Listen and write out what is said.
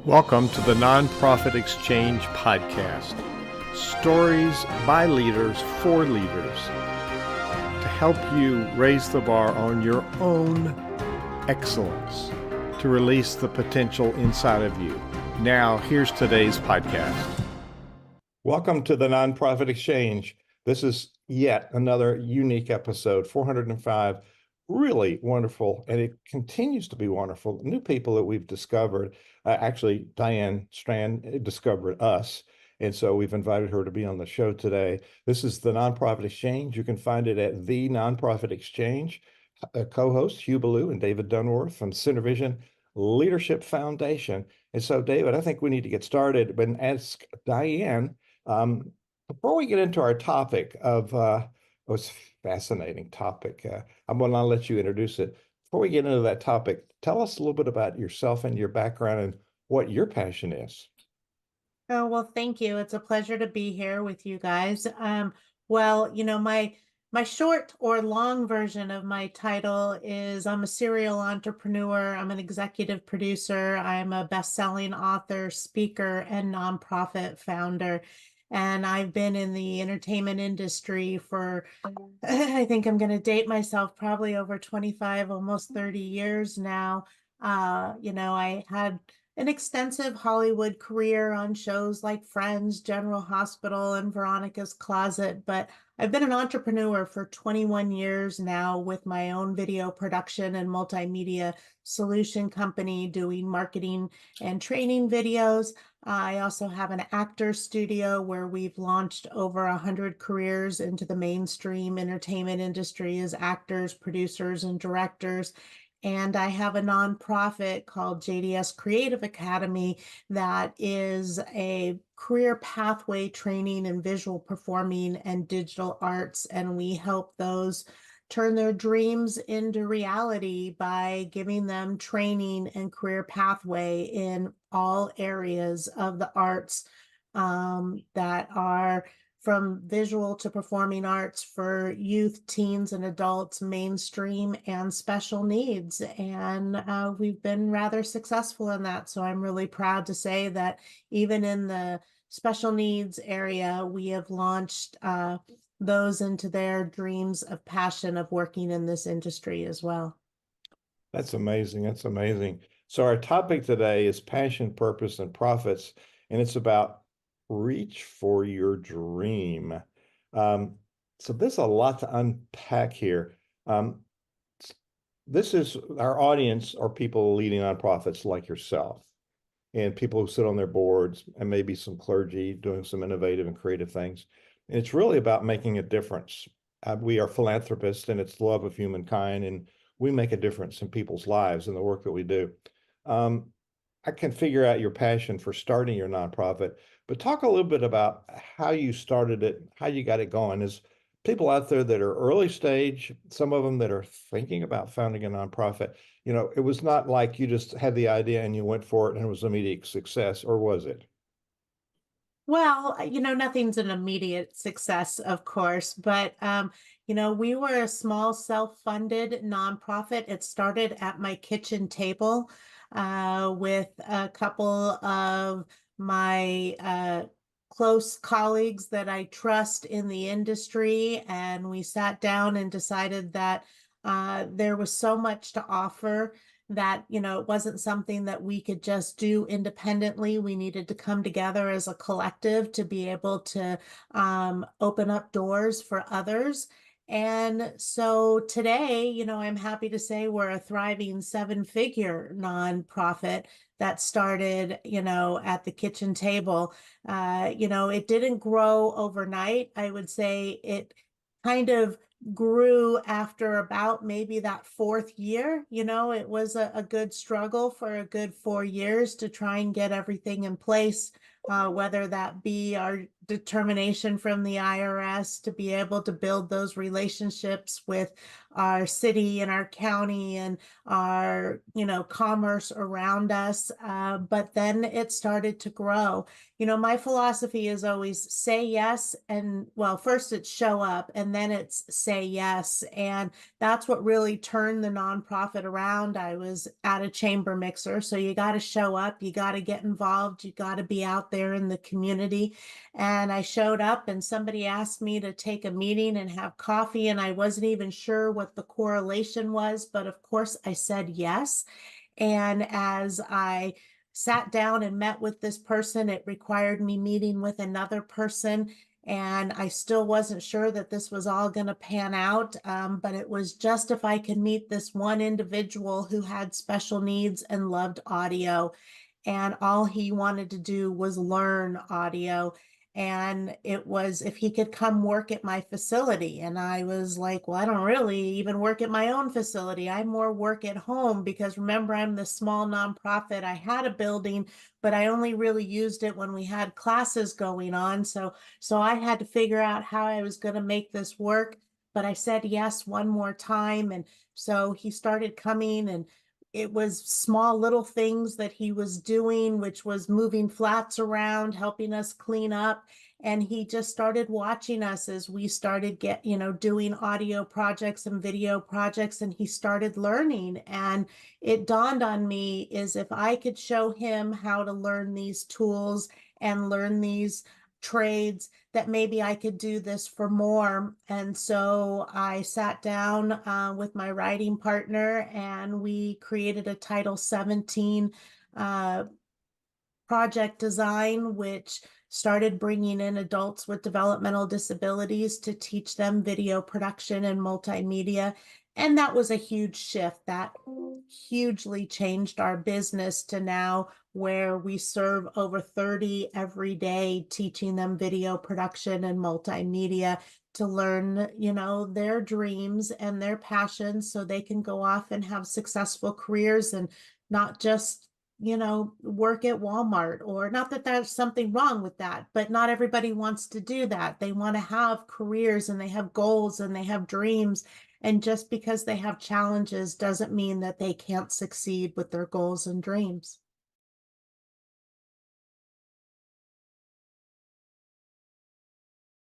Welcome to the Nonprofit Exchange Podcast. Stories by leaders for leaders to help you raise the bar on your own excellence, to release the potential inside of you. Now, here's today's podcast. Welcome to the Nonprofit Exchange. This is yet another unique episode, 405. Really wonderful, and it continues to be wonderful. New people that we've discovered. Actually, Diane Strand discovered us, and so we've invited her to be on the show today. This is the Nonprofit Exchange. You can find it at the Nonprofit Exchange. Co-hosts Hugh, Ballou, and David Dunworth from Center Vision Leadership Foundation. And so, David, I think we need to get started and ask Diane, before we get into our topic of was fascinating topic. I'm going to let you introduce it. Before we get into that topic, tell us a little bit about yourself and your background and what your passion is. Oh, well, thank you. It's a pleasure to be here with you guys. My short or long version of my title is I'm a serial entrepreneur. I'm an executive producer. I'm a best-selling author, speaker, and nonprofit founder. And I've been in the entertainment industry for, I think I'm going to date myself, probably over 25, almost 30 years now. I had an extensive Hollywood career on shows like Friends, General Hospital, and Veronica's Closet, but I've been an entrepreneur for 21 years now with my own video production and multimedia solution company doing marketing and training videos. I also have an actor studio where we've launched over 100 careers into the mainstream entertainment industry as actors, producers, and directors. And I have a nonprofit called JDS Creative Academy that is a career pathway training in visual performing and digital arts. And we help those turn their dreams into reality by giving them training and career pathway in all areas of the arts that are from visual to performing arts for youth, teens, and adults, mainstream and special needs. And we've been rather successful in that. So I'm really proud to say that even in the special needs area, we have launched those into their dreams of passion of working in this industry as well. That's amazing. That's amazing. So our topic today is passion, purpose, and profits, and it's about reach for your dream. So there's a lot to unpack here. This is our audience are people leading nonprofits like yourself and people who sit on their boards and maybe some clergy doing some innovative and creative things. And it's really about making a difference. We are philanthropists and it's love of humankind, and we make a difference in people's lives in the work that we do. I can figure out your passion for starting your nonprofit, but talk a little bit about how you started it, how you got it going. There's people out there that are early stage, some of them that are thinking about founding a nonprofit. It was not like you just had the idea and you went for it and it was immediate success, or was it? Well, nothing's an immediate success, of course, but we were a small self-funded nonprofit. It started at my kitchen table with a couple of my close colleagues that I trust in the industry, and we sat down and decided that there was so much to offer that, it wasn't something that we could just do independently. We needed to come together as a collective to be able to open up doors for others. And so today, I'm happy to say we're a thriving 7-figure nonprofit that started, at the kitchen table. It didn't grow overnight. I would say it kind of grew after about maybe that 4th year. It was a good struggle for a good 4 years to try and get everything in place whether that be our determination from the IRS to be able to build those relationships with our city and our county and our, commerce around us. But then it started to grow. My philosophy is always say yes. And well, first it's show up and then it's say yes. And that's what really turned the nonprofit around. I was at a chamber mixer. So you got to show up, you got to get involved, you got to be out there in the community. And I showed up and somebody asked me to take a meeting and have coffee. And I wasn't even sure what the correlation was. But of course, I said yes. And as I sat down and met with this person, it required me meeting with another person. And I still wasn't sure that this was all going to pan out. But it was just if I could meet this one individual who had special needs and loved audio. And all he wanted to do was learn audio. And it was if he could come work at my facility. And I was like, well, I don't really even work at my own facility. I more work at home because remember, I'm the small nonprofit. I had a building, but I only really used it when we had classes going on. So I had to figure out how I was going to make this work. But I said yes one more time. And so he started coming, and it was small little things that he was doing, which was moving flats around, helping us clean up. And he just started watching us as we started doing audio projects and video projects, and he started learning. And it dawned on me is if I could show him how to learn these tools and learn these trades, that maybe I could do this for more. And so I sat down with my writing partner and we created a Title 17 project design, which started bringing in adults with developmental disabilities to teach them video production and multimedia. And that was a huge shift. That hugely changed our business to now where we serve over 30 every day, teaching them video production and multimedia to learn, their dreams and their passions so they can go off and have successful careers and not just work at Walmart. Or not that there's something wrong with that, but not everybody wants to do that. They want to have careers and they have goals and they have dreams. And just because they have challenges doesn't mean that they can't succeed with their goals and dreams.